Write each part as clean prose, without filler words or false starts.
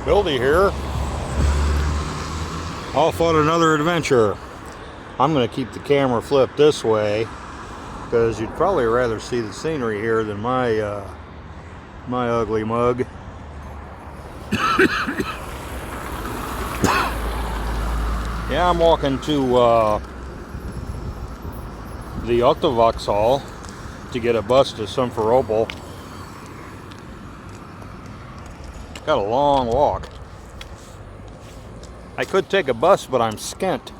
Bildy here, off on another adventure. I'm going to keep the camera flipped this way because you'd probably rather see the scenery here than my ugly mug. Yeah, I'm walking to the Vauxhall to get a bus to Simferopol. Got a long walk. I could take a bus, but I'm skint.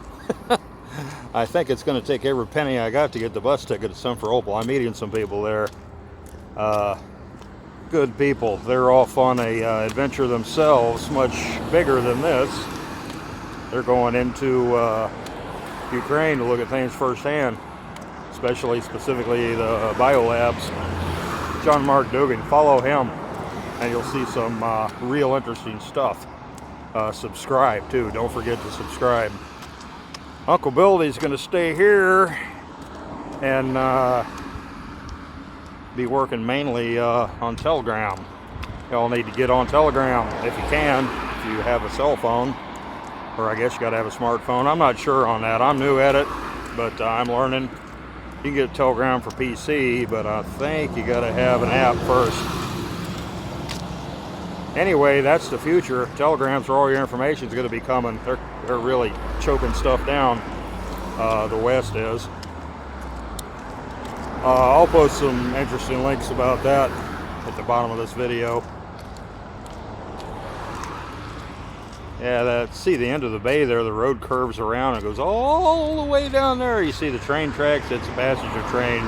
I think it's going to take every penny I got to get the bus ticket to Simferopol. I'm meeting some people there. Good people. They're off on a adventure themselves, much bigger than this. They're going into Ukraine to look at things firsthand, specifically the biolabs. John Mark Dougan. Follow him, and you'll see some real interesting stuff. Subscribe too. Don't forget to subscribe. Uncle Bildy's going to stay here and be working mainly on Telegram. Y'all need to get on Telegram if you can, if you have a cell phone, or I guess you got to have a smartphone. I'm not sure on that. I'm new at it, but I'm learning. You can get Telegram for PC, but I think you got to have an app first. Anyway, that's the future. Telegrams where all your information is going to be coming. They're really choking stuff down. The West is. I'll post some interesting links about that at the bottom of this video. Yeah, see the end of the bay there, the road curves around and goes all the way down there. You see the train tracks. It's a passenger train,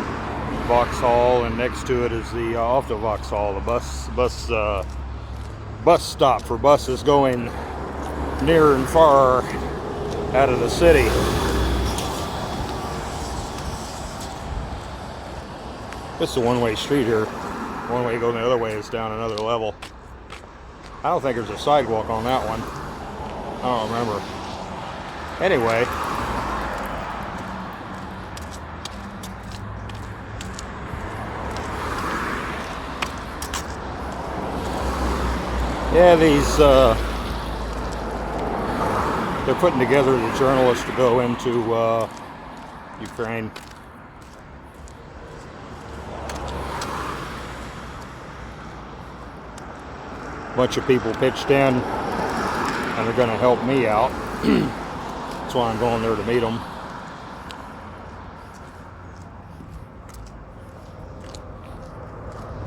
Vauxhall, and next to it is the Vauxhall, the bus stop for buses going near and far out of the city. It's a one-way street here. One way going the other way is down another level. I don't think there's a sidewalk on that one. I don't remember. Anyway. Yeah, they're putting together the journalists to go into Ukraine. Bunch of people pitched in, and they're going to help me out. That's why I'm going there to meet them.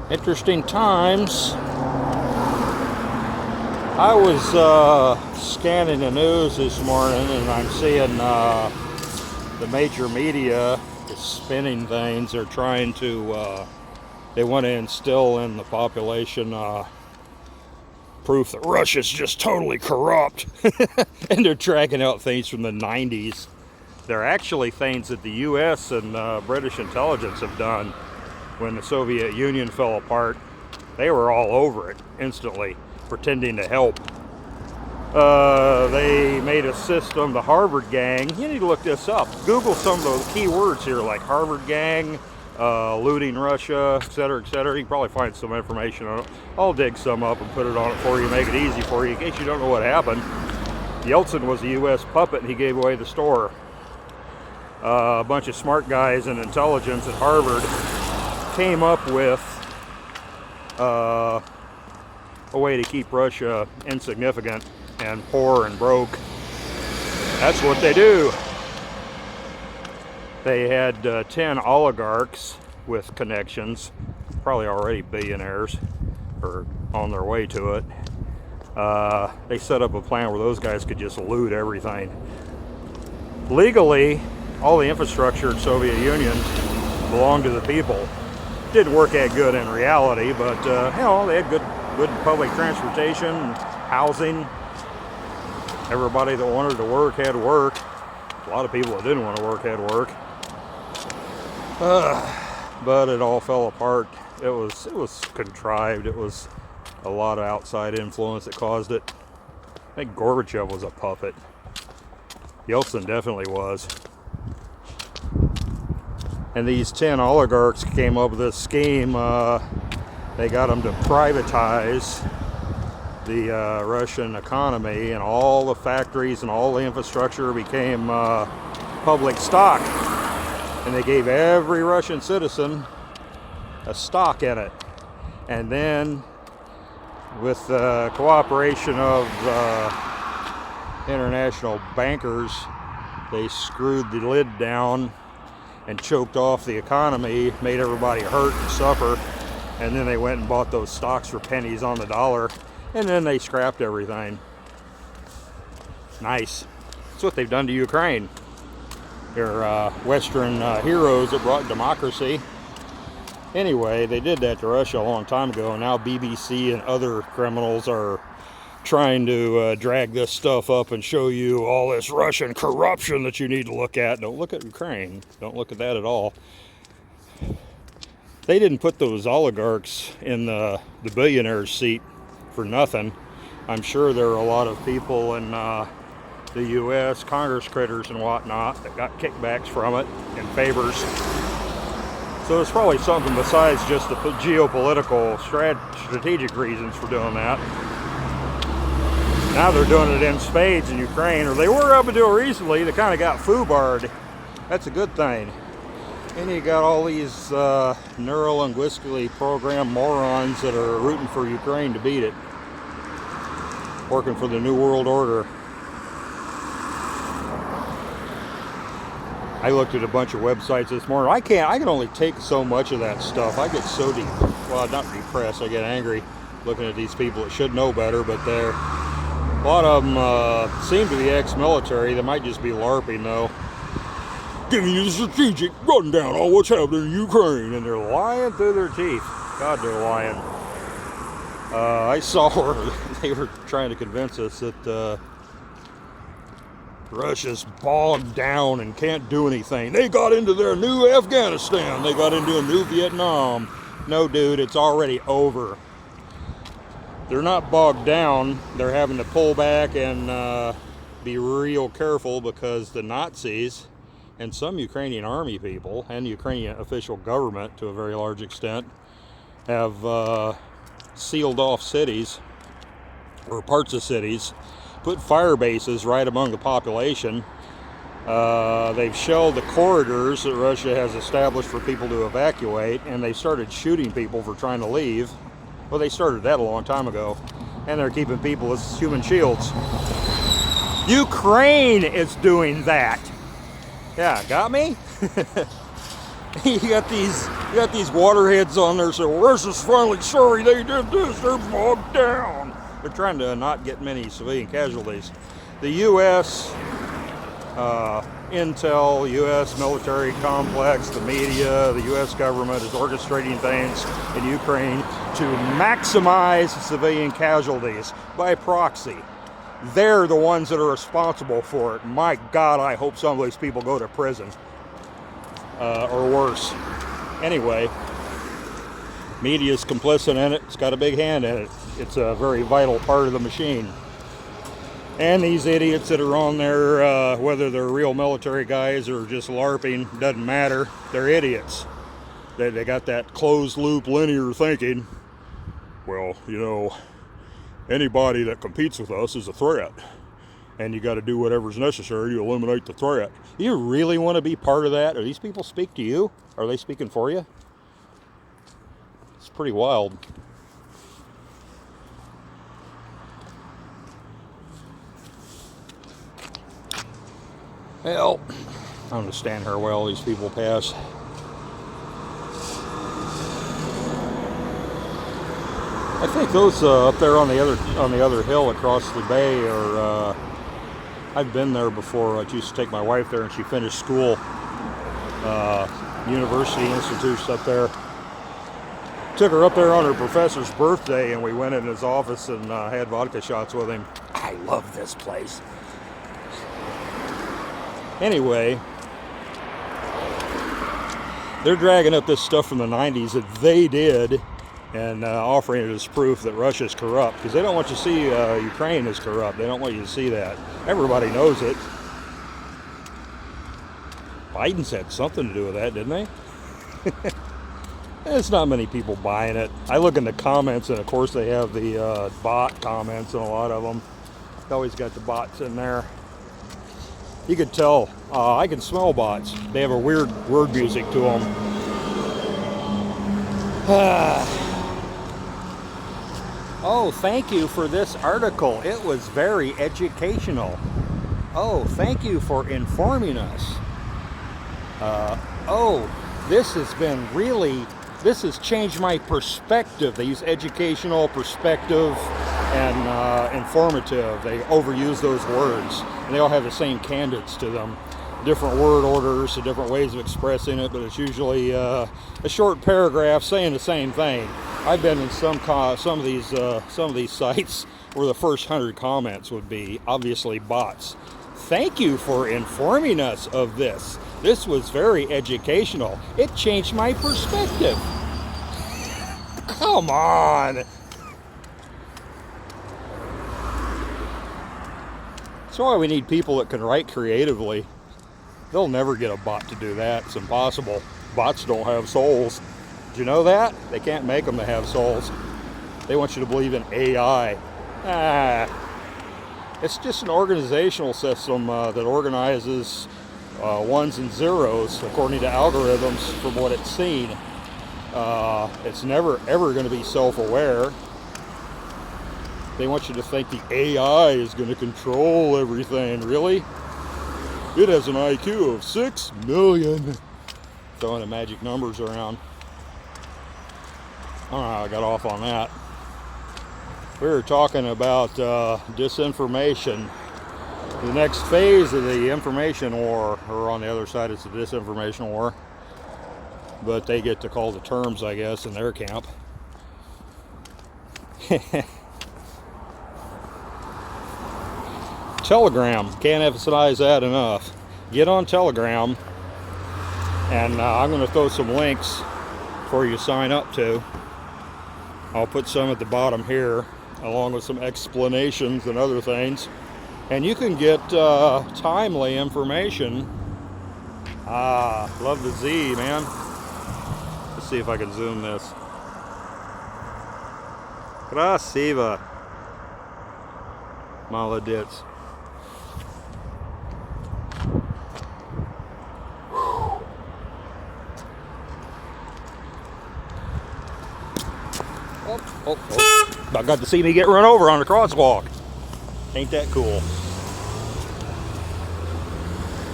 Interesting times. I was scanning the news this morning, and I'm seeing the major media is spinning things. They're trying to, they want to instill in the population proof that Russia's just totally corrupt. And they're tracking out things from the 90s. They're actually things that the US and British intelligence have done when the Soviet Union fell apart. They were all over it instantly, pretending to help. They made a system, the Harvard gang. You need to look this up. Google some of the key words here, like Harvard gang, looting Russia, etc., etc. You can probably find some information on it. I'll dig some up and put it on it for you, make it easy for you in case you don't know what happened. Yeltsin was a U.S. puppet, and he gave away the store. A bunch of smart guys in intelligence at Harvard came up with a way to keep Russia insignificant and poor and broke. That's what they do. They had 10 oligarchs with connections, probably already billionaires or on their way to it. They set up a plan where those guys could just loot everything. Legally, all the infrastructure in the Soviet Union belonged to the people. Didn't work that good in reality, but you know, they had good public transportation, housing. Everybody that wanted to work had work. A lot of people that didn't want to work had work. But it all fell apart. It was contrived. It was a lot of outside influence that caused it. I think Gorbachev was a puppet. Yeltsin definitely was. And these 10 oligarchs came up with this scheme. They got them to privatize the Russian economy, and all the factories and all the infrastructure became public stock. And they gave every Russian citizen a stock in it. And then, with the cooperation of international bankers, they screwed the lid down and choked off the economy, made everybody hurt and suffer, and then they went and bought those stocks for pennies on the dollar, and then they scrapped everything. Nice. That's what they've done to Ukraine. They're Western heroes that brought democracy. Anyway, they did that to Russia a long time ago, and now BBC and other criminals are trying to drag this stuff up and show you all this Russian corruption that you need to look at. Don't look at Ukraine. Don't look at that at all. They didn't put those oligarchs in the billionaire seat for nothing. I'm sure there are a lot of people in the U.S., Congress critters and whatnot, that got kickbacks from it and favors. So there's probably something besides just the geopolitical strategic reasons for doing that. Now they're doing it in spades in Ukraine, or they were up until recently. They kind of got foobarred. That's a good thing. And you got all these neuro-linguistically programmed morons that are rooting for Ukraine to beat it, working for the New World Order. I looked at a bunch of websites this morning. I can only take so much of that stuff. I get so not depressed, I get angry looking at these people that should know better, but a lot of them seem to be ex-military. They might just be LARPing though. Giving you the strategic rundown on what's happening in Ukraine, and they're lying through their teeth. God, they're lying. I saw where they were trying to convince us that Russia's bogged down and can't do anything. They got into their new Afghanistan. They got into a new Vietnam. No, dude, it's already over. They're not bogged down. They're having to pull back and be real careful because the Nazis and some Ukrainian army people and the Ukrainian official government, to a very large extent, have sealed off cities or parts of cities, put fire bases right among the population. They've shelled the corridors that Russia has established for people to evacuate, and they started shooting people for trying to leave. Well, they started that a long time ago, and they're keeping people as human shields. Ukraine is doing that. Yeah, got me? you got these waterheads on there saying, well, Russia's finally sorry they did this, they're bogged down. They're trying to not get many civilian casualties. The U.S. Intel, U.S. military complex, the media, the U.S. government is orchestrating things in Ukraine to maximize civilian casualties by proxy. They're the ones that are responsible for it. My God, I hope some of these people go to prison or worse. Anyway, media's complicit in it. It's got a big hand in it. It's a very vital part of the machine. And these idiots that are on there, whether they're real military guys or just LARPing, doesn't matter. They're idiots. They got that closed loop linear thinking. Well, you know, anybody that competes with us is a threat. And you got to do whatever's necessary to eliminate the threat. You really want to be part of that? Are these people speak to you? Are they speaking for you? It's pretty wild. Well, I'm going to stand here while all these people pass. I think those up there on the other hill across the bay are. I've been there before. I used to take my wife there, and she finished school. University institutes up there. Took her up there on her professor's birthday, and we went in his office and had vodka shots with him. I love this place. Anyway, they're dragging up this stuff from the 90s that they did and offering it as proof that Russia's corrupt, because they don't want you to see Ukraine is corrupt. They don't want you to see that. Everybody knows it. Biden's had something to do with that, didn't they? There's not many people buying it. I look in the comments, and of course they have the bot comments, and a lot of them. They always got the bots in there. You could tell. I can smell bots. They have a weird word music to them. Oh, thank you for this article. It was very educational. Oh, thank you for informing us. Oh, this has changed my perspective. They use educational, perspective, and informative. They overuse those words, and they all have the same cadence to them. Different word orders, different ways of expressing it, but it's usually a short paragraph saying the same thing. I've been in some of these sites where the first 100 comments would be obviously bots. Thank you for informing us of this. This was very educational. It changed my perspective. Come on. That's why we need people that can write creatively. They'll never get a bot to do that. It's impossible. Bots don't have souls. Did you know that? They can't make them to have souls. They want you to believe in AI. It's just an organizational system that organizes ones and zeros according to algorithms from what it's seen. It's never ever going to be self-aware. They want you to think the AI is going to control everything. Really? It has an IQ of 6 million. Throwing the magic numbers around. I don't know how I got off on that. We were talking about disinformation. The next phase of the information war, or on the other side it's the disinformation war. But they get to call the terms, I guess, in their camp. Telegram, can't emphasize that enough. Get on Telegram, and I'm going to throw some links for you to sign up to. I'll put some at the bottom here, along with some explanations and other things, and you can get timely information. Love the Z, man. Let's see if I can zoom this. Krasiva. Молодец. Oh. About got to see me get run over on the crosswalk. Ain't that cool?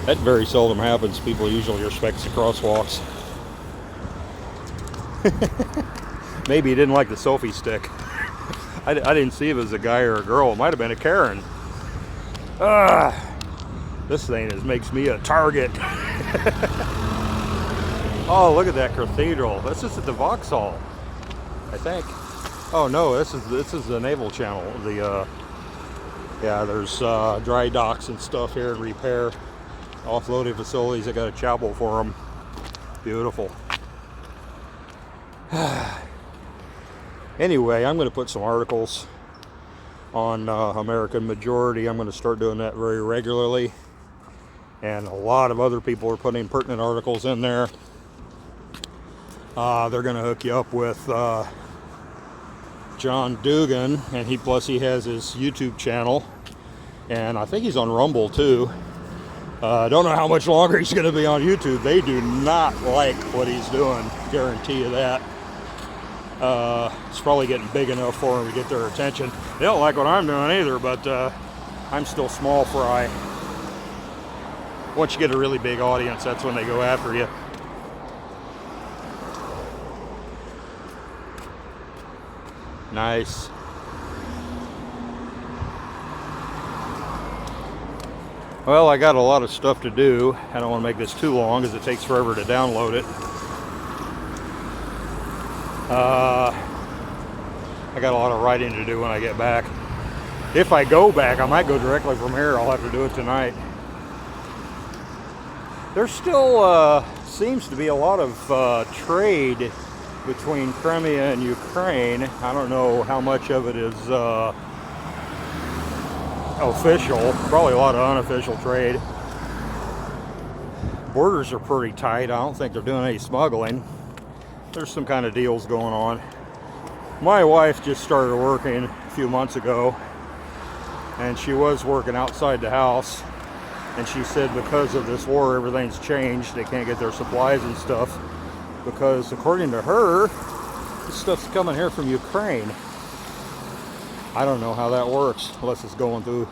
That very seldom happens. People usually respect the crosswalks. Maybe he didn't like the selfie stick. I didn't see if it was a guy or a girl. It might have been a Karen. This thing makes me a target. Oh, look at that cathedral. This is at the Vauxhall, I think. Oh no, this is the Naval Channel. Yeah, there's dry docks and stuff here and repair, offloading facilities. I got a chapel for them. Beautiful. Anyway, I'm going to put some articles on American Majority. I'm going to start doing that very regularly, and a lot of other people are putting pertinent articles in there. They're going to hook you up with John Dougan, and he has his YouTube channel, and I think he's on Rumble too. I don't know how much longer he's going to be on YouTube. They do not like what he's doing, guarantee you that. It's probably getting big enough for them to get their attention. They don't like what I'm doing either, but I'm still small fry. Once you get a really big audience, that's when they go after you. Nice. Well, I got a lot of stuff to do. I don't want to make this too long because it takes forever to download it. I got a lot of writing to do when I get back. If I go back, I might go directly from here. I'll have to do it tonight. There still seems to be a lot of trade between Crimea and Ukraine. I don't know how much of it is official. Probably a lot of unofficial trade. Borders are pretty tight. I don't think they're doing any smuggling. there's some kind of deals going on. My wife just started working a few months ago, and she was working outside the house, and she said because of this war everything's changed. They can't get their supplies and stuff because according to her, this stuff's coming here from Ukraine. I don't know how that works unless it's going through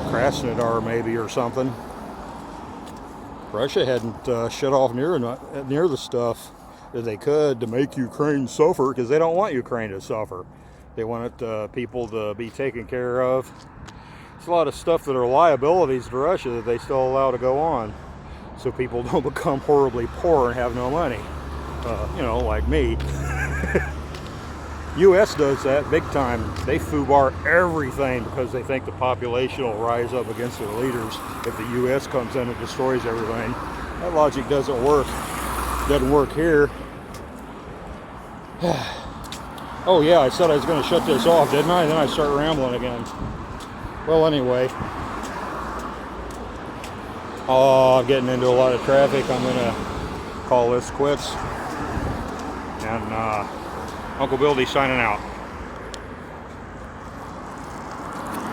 Krasnodar maybe or something. Russia hadn't shut off near the stuff that they could to make Ukraine suffer, because they don't want Ukraine to suffer. They want people to be taken care of. There's a lot of stuff that are liabilities to Russia that they still allow to go on, so people don't become horribly poor and have no money. You know, like me. U.S. does that big time. They foobar everything because they think the population will rise up against their leaders if the U.S. comes in and destroys everything. That logic doesn't work. Doesn't work here. Oh yeah, I said I was going to shut this off, didn't I? Then I start rambling again. Well, anyway. Oh, I'm getting into a lot of traffic. I'm going to call this quits. And Uncle Bildy signing out.